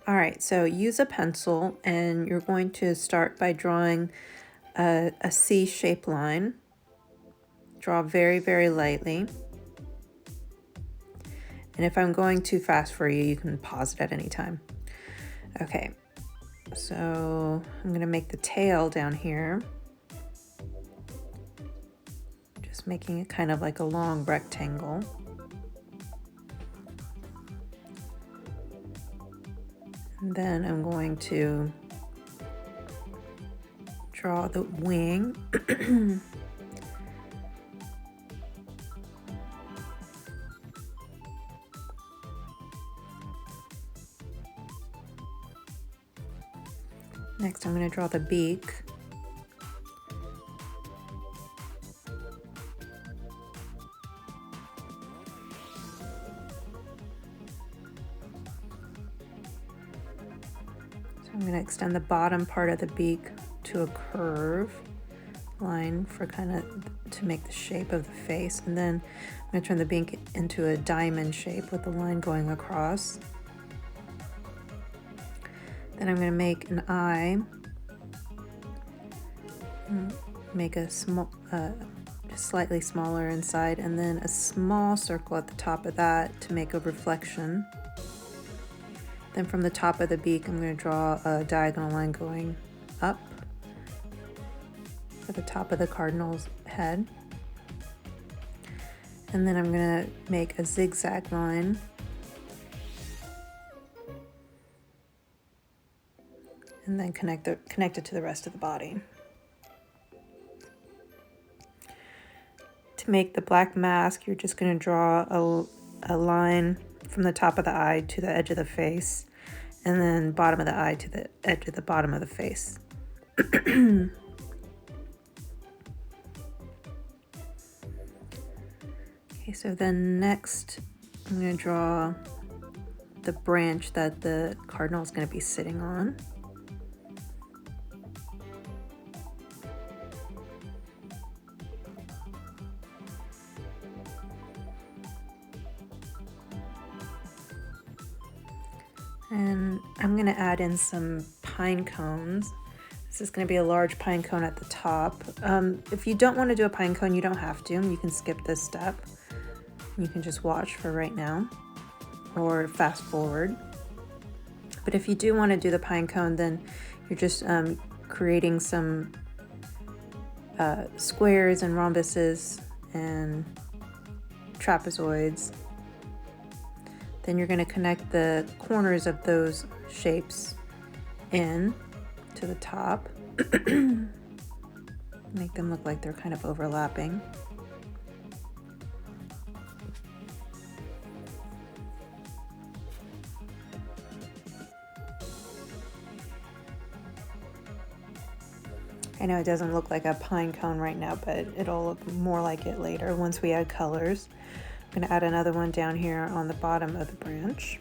All right, so use a pencil and you're going to start by drawing a C-shaped line. Draw very, very lightly. And if I'm going too fast for you, you can pause it at any time. Okay, so I'm gonna make the tail down here. Just making it kind of like a long rectangle. And then I'm going to draw the wing. Next, I'm going to draw the beak. So I'm going to extend the bottom part of the beak to a curve line for kind of to make the shape of the face. And then I'm going to turn the beak into a diamond shape with the line going across. Then I'm going to make an eye, make a small, just slightly smaller inside, and then a small circle at the top of that to make a reflection. Then from the top of the beak, I'm going to draw a diagonal line going up at the top of the cardinal's head. And then I'm going to make a zigzag line and then connect it to the rest of the body. To make the black mask, you're just going to draw a line from the top of the eye to the edge of the face, and then bottom of the eye to the edge of the bottom of the face. Okay, so then next I'm going to draw the branch that the cardinal is going to be sitting on. And I'm going to add in some pine cones. This is going to be a large pine cone at the top. If you don't want to do a pine cone, you don't have to. You can skip this step. You can just watch for right now or fast forward. But if you do want to do the pine cone, then you're just creating some squares and rhombuses and trapezoids. Then you're going to connect the corners of those shapes in to the top. Make them look like they're kind of overlapping. I know it doesn't look like a pine cone right now, but it'll look more like it later once we add colors. I'm going to add another one down here on the bottom of the branch.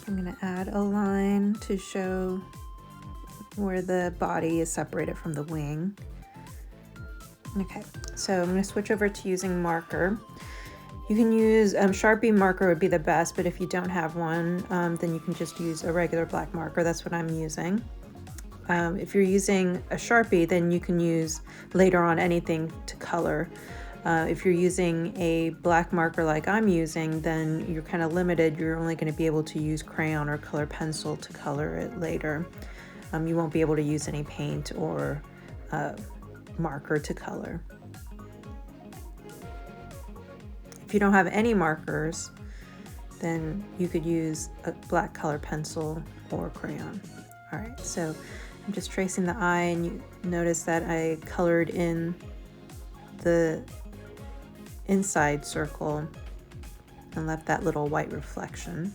I'm going to add a line to show where the body is separated from the wing. Okay, so I'm going to switch over to using marker. You can use Sharpie marker would be the best, but if you don't have one, then you can just use a regular black marker. That's what I'm using. If you're using a Sharpie, then you can use later on anything to color. If you're using a black marker like I'm using, then you're kind of limited. You're only going to be able to use crayon or color pencil to color it later. You won't be able to use any paint or marker to color. If you don't have any markers, then you could use a black color pencil or crayon. All right, so I'm just tracing the eye, and you notice that I colored in the inside circle and left that little white reflection.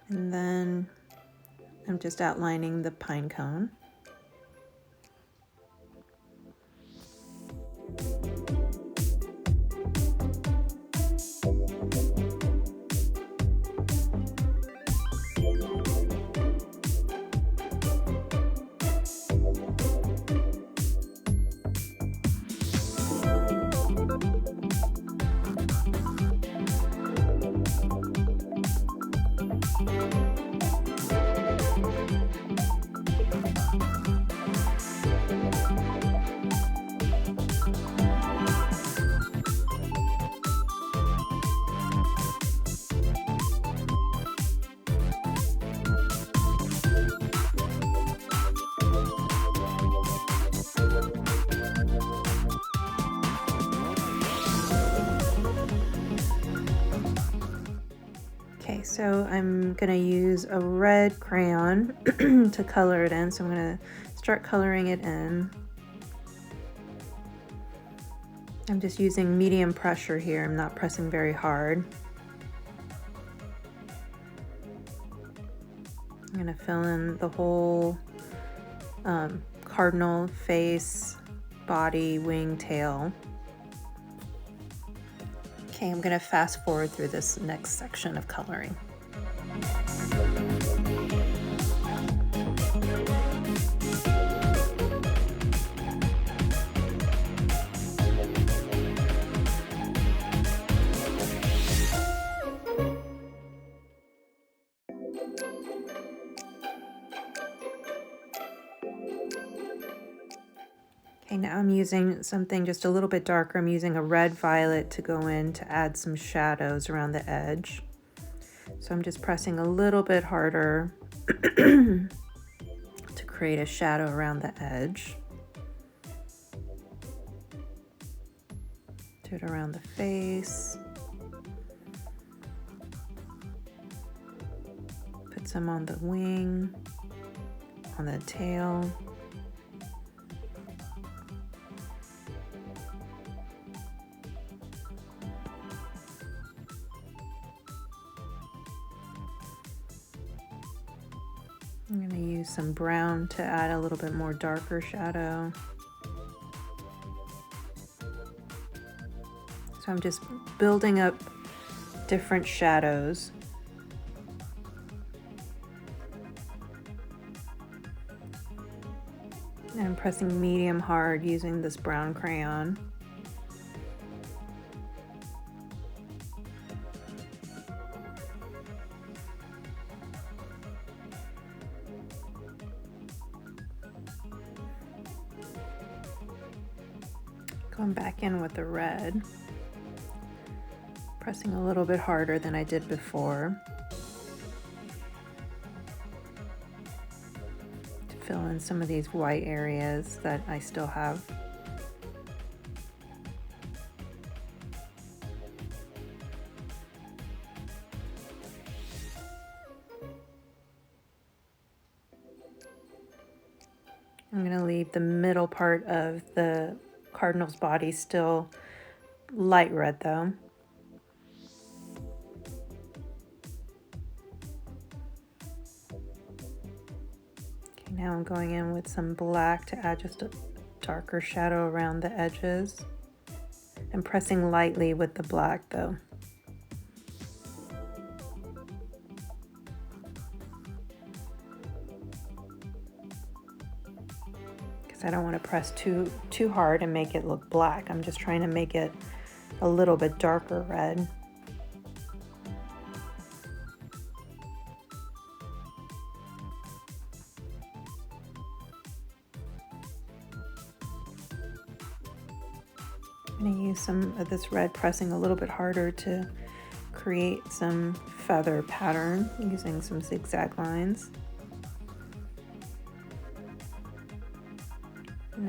And then I'm just outlining the pine cone. Okay, so I'm gonna use a red crayon to color it in. So I'm gonna start coloring it in. I'm just using medium pressure here. I'm not pressing very hard. I'm gonna fill in the whole cardinal face, body, wing, tail. Okay, I'm gonna fast forward through this next section of coloring. Okay, now I'm using something just a little bit darker. I'm using a red violet to go in to add some shadows around the edge. So I'm just pressing a little bit harder to create a shadow around the edge. Do it around the face. Put some on the wing, on the tail. I'm going to use some brown to add a little bit more darker shadow. So I'm just building up different shadows. And I'm pressing medium hard using this brown crayon. Going back in with the red, pressing a little bit harder than I did before to fill in some of these white areas that I still have. I'm going to leave the middle part of the Cardinal's body still light red though. Okay, now I'm going in with some black to add just a darker shadow around the edges. I'm pressing lightly with the black though. I don't want to press too hard and make it look black. I'm just trying to make it a little bit darker red. I'm going to use some of this red, pressing a little bit harder to create some feather pattern using some zigzag lines.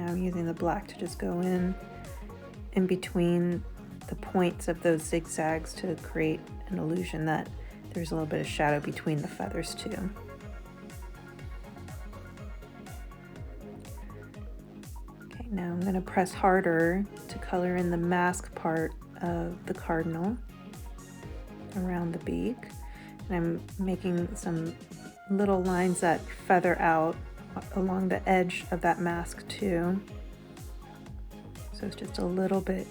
Now I'm using the black to just go in between the points of those zigzags to create an illusion that there's a little bit of shadow between the feathers too. Okay, now I'm going to press harder to color in the mask part of the cardinal around the beak. And I'm making some little lines that feather out along the edge of that mask too. So it's just a little bit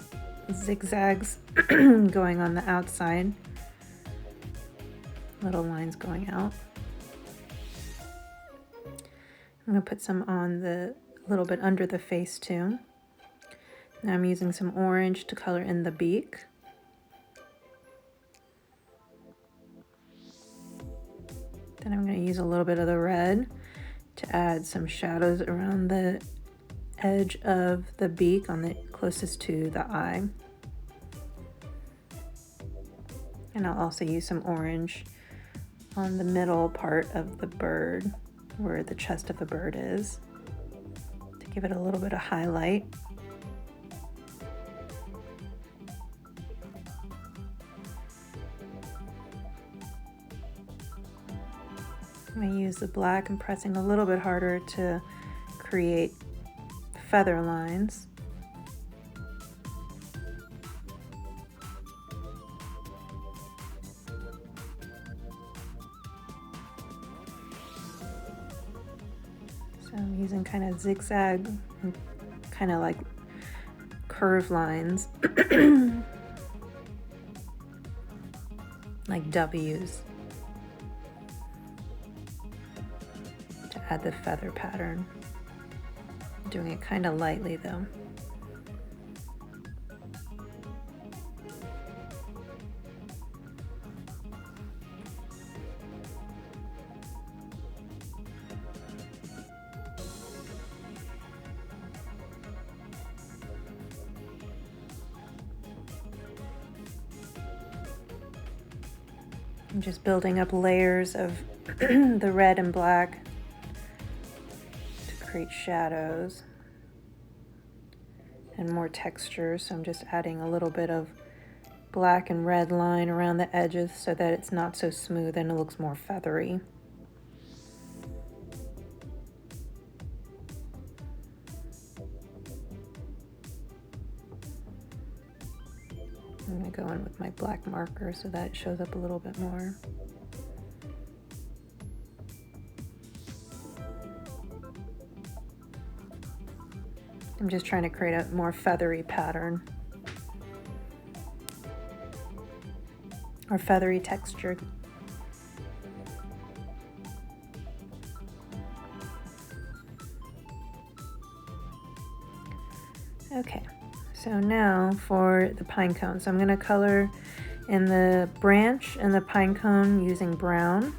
zigzags going on the outside, little lines going out. I'm going to put some on the little bit under the face too. Now I'm using some orange to color in the beak. Then I'm going to use a little bit of the red to add some shadows around the edge of the beak on the closest to the eye. And I'll also use some orange on the middle part of the bird, where the chest of the bird is, to give it a little bit of highlight. I'm going to use the black and pressing a little bit harder to create feather lines. So I'm using kind of zigzag and kind of like curved lines, like W's, to add the feather pattern. Doing it kind of lightly though. I'm just building up layers of the red and black to create shadows and more texture. So I'm just adding a little bit of black and red line around the edges so that it's not so smooth and it looks more feathery. I'm going to go in with my black marker so that it shows up a little bit more. I'm just trying to create a more feathery pattern, or feathery texture. Okay. So now for the pine cone. So I'm going to color in the branch and the pine cone using brown.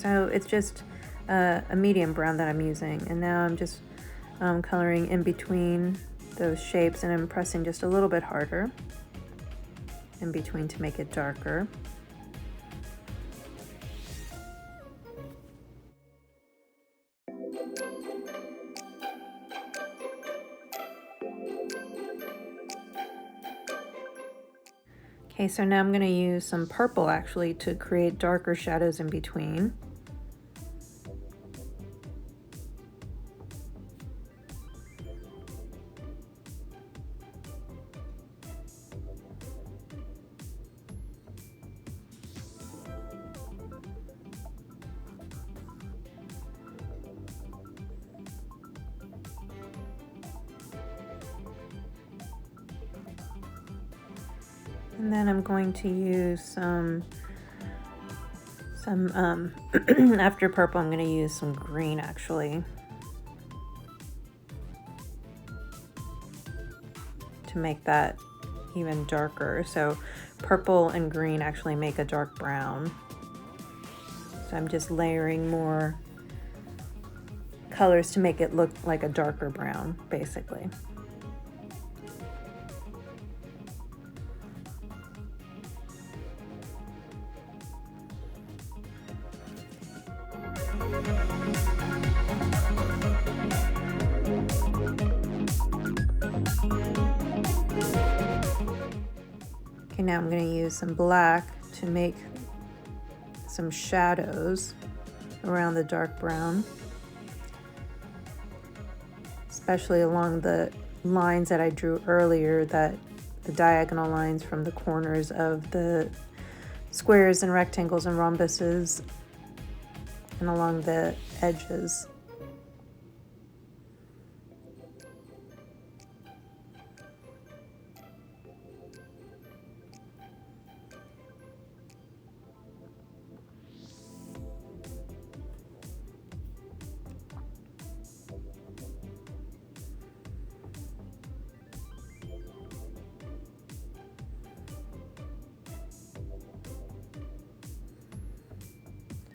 So it's just a medium brown that I'm using, and now I'm just coloring in between those shapes, and I'm pressing just a little bit harder in between to make it darker. Okay, so now I'm going to use some purple actually to create darker shadows in between. And then I'm going to use some some, after purple, I'm going to use some green actually to make that even darker. So purple and green actually make a dark brown. So I'm just layering more colors to make it look like a darker brown, basically. Okay, now I'm going to use some black to make some shadows around the dark brown, especially along the lines that I drew earlier, that the diagonal lines from the corners of the squares and rectangles and rhombuses and along the edges.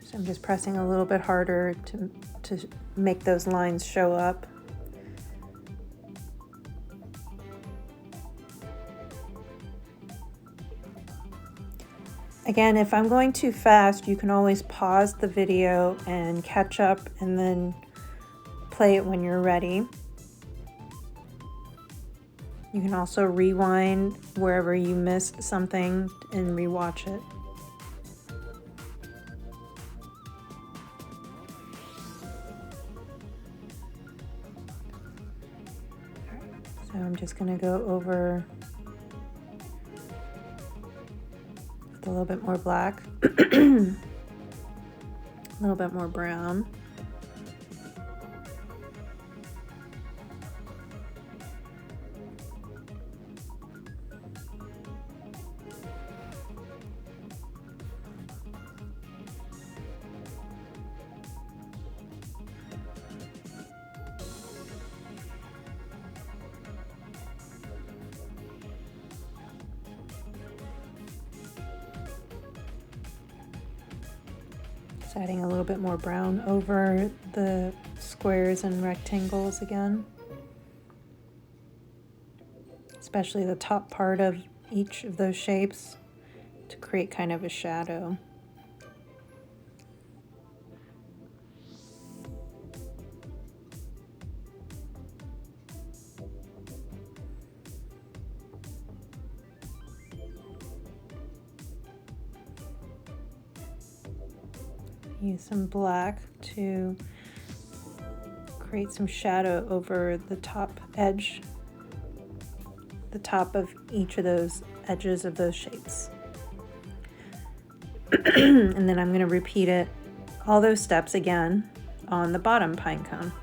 So I'm just pressing a little bit harder to make those lines show up. Again, if I'm going too fast, you can always pause the video and catch up and then play it when you're ready. You can also rewind wherever you missed something and rewatch it. So I'm just going to go over with a little bit more black, a little bit more brown. Adding a little bit more brown over the squares and rectangles again, especially the top part of each of those shapes to create kind of a shadow. Use some black to create some shadow over the top edge, the top of each of those edges of those shapes. And then I'm going to repeat it, all those steps again on the bottom pine cone.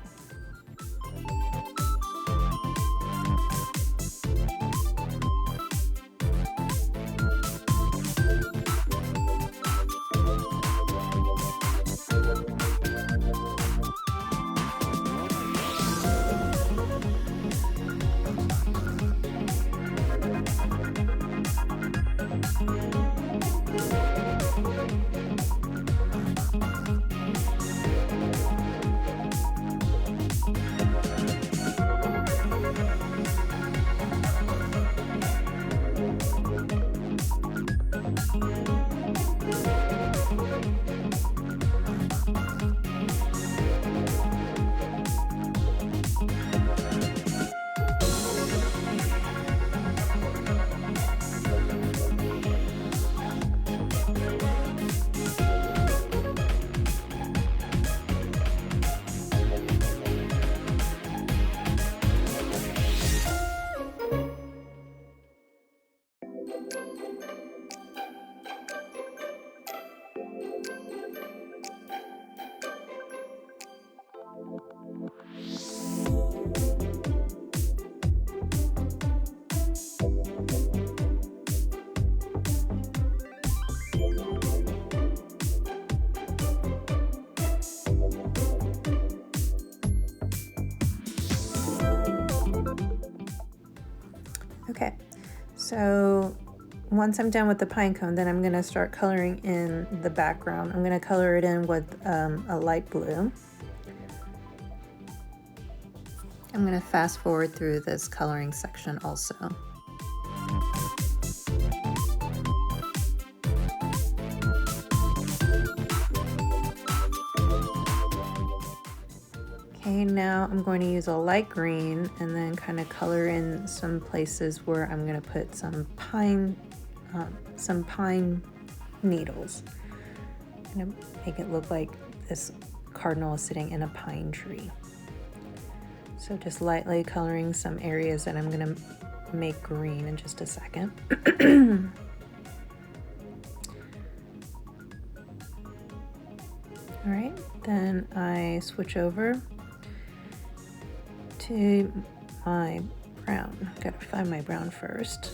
So once I'm done with the pine cone, then I'm going to start coloring in the background. I'm going to color it in with a light blue. I'm going to fast forward through this coloring section also. Okay, now I'm going to use a light green and then kind of color in some places where I'm going to put some pine needles. I'm going to make it look like this cardinal is sitting in a pine tree. So just lightly coloring some areas that I'm going to make green in just a second. All right, then I switch over to my brown. I've got to find my brown first.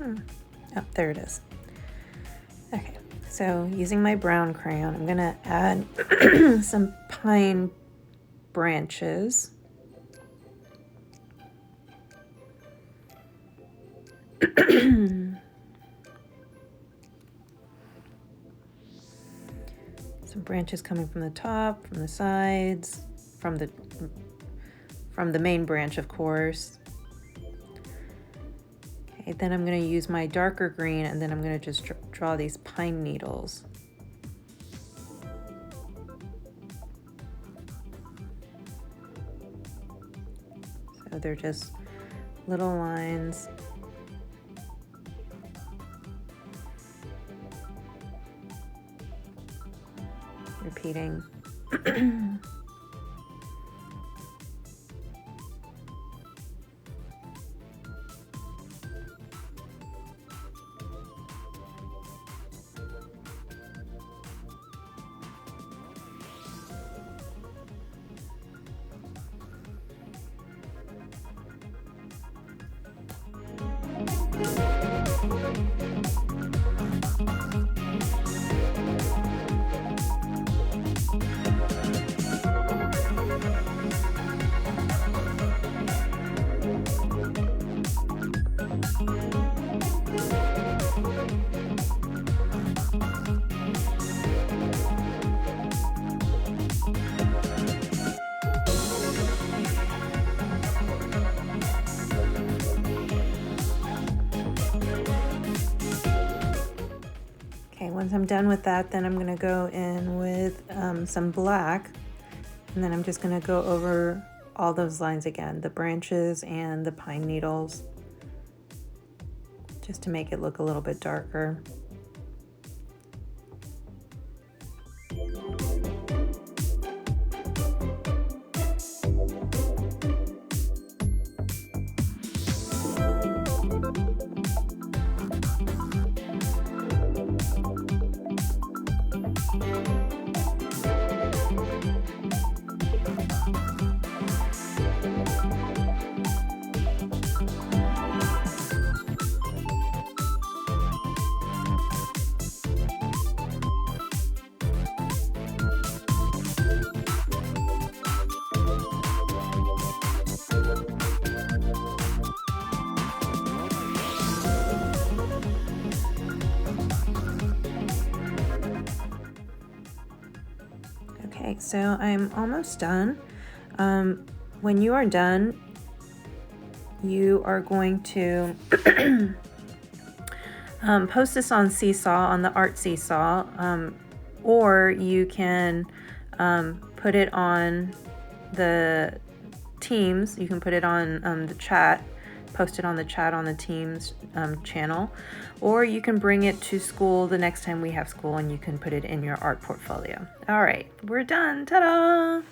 Oh, there it is. Okay, so using my brown crayon, I'm gonna add some pine branches. Some branches coming from the top, from the sides, from the main branch, of course. Okay, then I'm going to use my darker green, and then I'm going to just draw these pine needles. So they're just little lines. Repeating. Once I'm done with that, then I'm going to go in with some black, and then I'm just going to go over all those lines again, the branches and the pine needles, just to make it look a little bit darker. Okay, so I'm almost done. When you are done, you are going to post this on Seesaw, on the Art Seesaw, or you can put it on the Teams. You can put it on the chat, post it on the chat on the Teams channel, or you can bring it to school the next time we have school and you can put it in your art portfolio. All right, we're done. Ta-da!